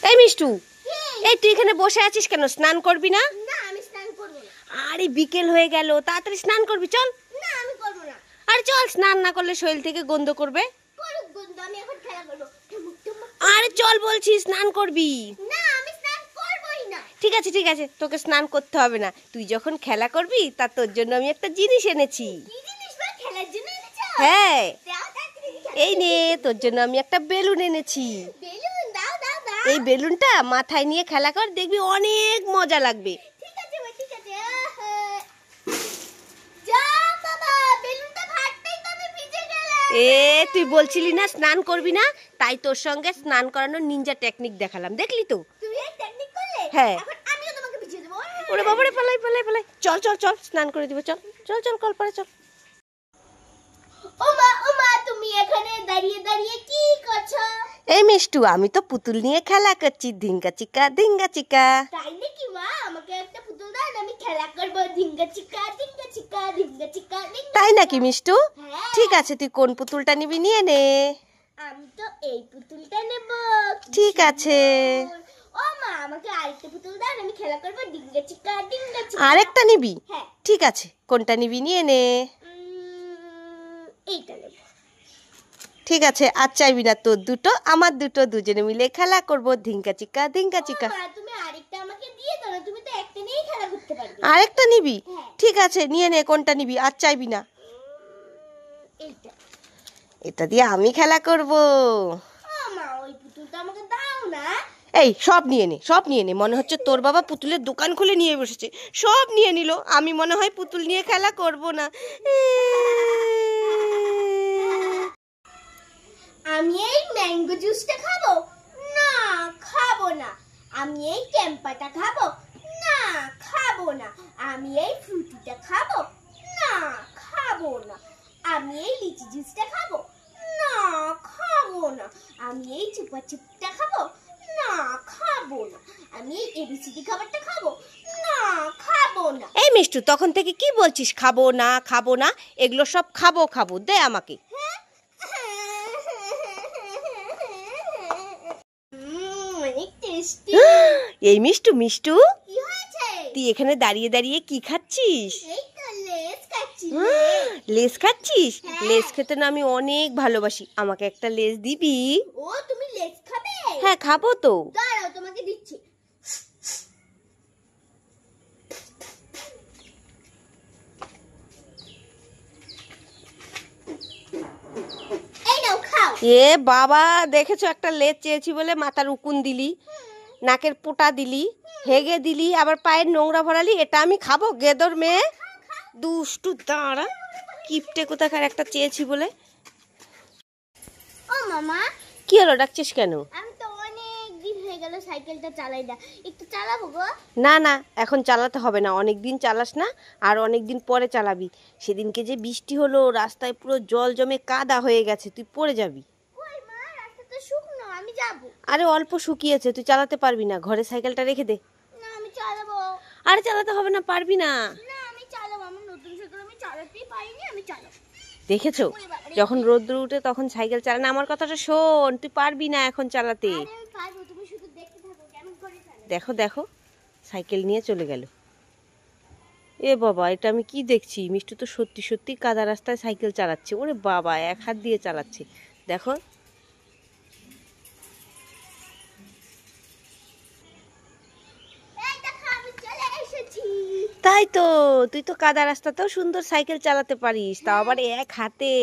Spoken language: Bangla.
এই মিষ্টু, এই তুই এখানে বসে আছিস কেন? স্নান করবি না? না আমি স্নান করব না। আরে বিকেল হয়ে গেল, তাড়াতাড়ি স্নান করবি, চল। না আমি করব না। আরে চল, স্নান না করলে শরীর থেকে গন্ধ করবে। করুক গন্ধ, আমি এখন খেলা করব। আরে চল বলছি, স্নান করবি। না আমি স্নান করবই না। ঠিক আছে ঠিক আছে, তোকে স্নান করতে হবে না। তুই যখন খেলা করবি তা তোর জন্য আমি একটা জিনিস এনেছি। কি জিনিস বা খেলার জন্য এনেছো? হ্যাঁ, দাও তাড়াতাড়ি খেলা। এই নে, তোর জন্য আমি একটা বেলুন এনেছি। বেলুন দাও দাও দাও। এই বেলুনটা মাথায় নিয়ে খেলা কর, দেখবি অনেক মজা লাগবে। ঠিক আছে মা, ঠিক আছে। যা বাবা, বেলুনটা ফাটতেই তো আমি ভিজে গেলাম। তুই বলছিলি না স্নান করবি না, তাই তোর সঙ্গে স্নান করানোর নিনজা টেকনিক দেখালাম, দেখলি তো? তুমি এই টেকনিক করলে? হ্যাঁ। এখন আমিও তোমাকে ভিজিয়ে দেব। ওরে বাবারে, পালাই পালাই পালাই, চল চল চল, স্নান করে দিব, চল চল চল, কলপারে চল। ও মা তুমি এখানে দাঁড়িয়ে দাঁড়িয়ে কি করছো? এই মিষ্টু, আমি তো পুতুল নিয়ে খেলা করছি, ধিঙ্গা চিকা ধিঙ্গা চিকা। তাই নাকি মা? আমাকে একটা পুতুল দাও, আমি খেলা করব। ধিঙ্গা চিকা ধিঙ্গা চিকা ধিঙ্গা চিকা ধিঙ্গা। তাই নাকি মিষ্টু? হ্যাঁ। ঠিক আছে, তুই কোন পুতুলটা নিবি নিয়ে নে। আমি তো এই পুতুলটা নেব। ঠিক আছে। ও মা আমাকে আরেকটা পুতুল দাও, আমি খেলা করব। ধিঙ্গা চিকা ধিঙ্গা চিকা। আরেকটা নিবি? হ্যাঁ। ঠিক আছে, কোনটা নিবি নিয়ে নে। এইটা নেব। ঠিক আছে, আর চাইবি না, তোর দুটো আমার দুটো, দুজনে মিলে খেলা করব, ধিঙ্গা চিকা ধিঙ্গা চিকা। মা তুমি আরেকটা আমাকে দিয়ে দাও না, তুমি তো একটা নিয়েই খেলা করতে পারবে। আরেকটা নিবি? হ্যাঁ। ঠিক আছে, নিয়ে নে, কোনটা নিবি, আর চাইবি না। এইটা। এটা দিয়ে আমি খেলা করব। ও মা ওই পুতুলটা আমাকে দাও না। এই সব নিয়ে নে, সব নিয়ে নে, মনে হচ্ছে তোর বাবা পুতুলের দোকান খুলে নিয়ে বসেছে, সব নিয়ে নিল। আমি মনে হয় পুতুল নিয়ে খেলা করব না। আমি এই ম্যাঙ্গো জুসটা খাবো না, খাবো না। আমি এই ক্যাম্পাটা খাবো না, খাবো না। আমি এই ফ্রুটিটা খাবো না, খাবো না। আমি এই লিচি জুসটা খাবো না, খাবো না। আমি এই চুপা চুপটা খাবো না, খাবো না। আমি এই এবিসিডি খাবারটা খাবো না, খাবো না। এই মিষ্টু, তখন থেকে কি বলছিস খাবো না খাবো না? এগুলো সব খাবো খাবো, দে আমাকে। অনেক টেস্টি। এই মিষ্টু মিষ্টু, কি হয়েছে? তুই এখানে দাঁড়িয়ে দাঁড়িয়ে কি খাচ্ছিস? এই তো লেস খাচ্ছি। লেস খাচ্ছিস? হ্যাঁ। লেস খেতে না আমি অনেক ভালোবাসি, আমাকে একটা লেস দিবি? ও তুমি লেস খাবে? হ্যাঁ খাবো তো। দাঁড়াও তোমাকে দিচ্ছি। এই নাও খাও। এ বাবা, দেখেছো, একটা লেজ চেয়েছি বলে মাথার উকুন দিলি, নাকের পোটা দিলি, হেগে দিলি, আবার পায়ের নোংরা ভরালি। এটা আমি খাবো? গেদর মেয়ে, দুষ্টু দাঁড়া, কিপটে কোথাকার একটা চেয়েছি বলে। ও মামা, কি হলো, ডাকছিস কেন? আমি তো অনেক দিন হয়ে গেল সাইকেলটা চালাই না, একটু চালাবো গো। না না, এখন চালাতে হবে না, অনেক দিন চালাস না, আর অনেক দিন পরে চালাবি। সেদিনকে যে বৃষ্টি হলো, রাস্তায় পুরো জল জমে কাদা হয়ে গেছে, তুই পড়ে যাবি। কই মা, রাস্তা তো শুকনো, আমি যাবো। আরে অল্প শুকিয়েছে, তুই চালাতে পারবি না, ঘরে সাইকেলটা রেখে দে। না আমি চালাবো। আরে চালাতে হবে না, পারবি না। না আমি চালাবো, আমার নতুন সাইকেল আমি চালাতেই পারিনি, আমি চালাবো। দেখেছো, যখন রোদ্র উঠে তখন সাইকেল চালানো। আমার কথাটা শোন, তুই পারবি না এখন চালাতে। আরে আমি পারবো, তুমি শুধু দেখতে থাকো কেমন করে চালাই। দেখো দেখো, সাইকেল নিয়ে চলে গেল। এ বাবা, এটা আমি কি দেখছি? মিষ্টু তো সত্যি সত্যি কাদা রাস্তায় সাইকেল চালাচ্ছে। ওরে বাবা, এক হাত দিয়ে চালাচ্ছে, দেখো। এই দেখো আমি চলে এসেছি। তাই তো, তুই তো কাদা রাস্তাতেও সুন্দর সাইকেল চালাতে পারিস, তাও আবার এক হাতে।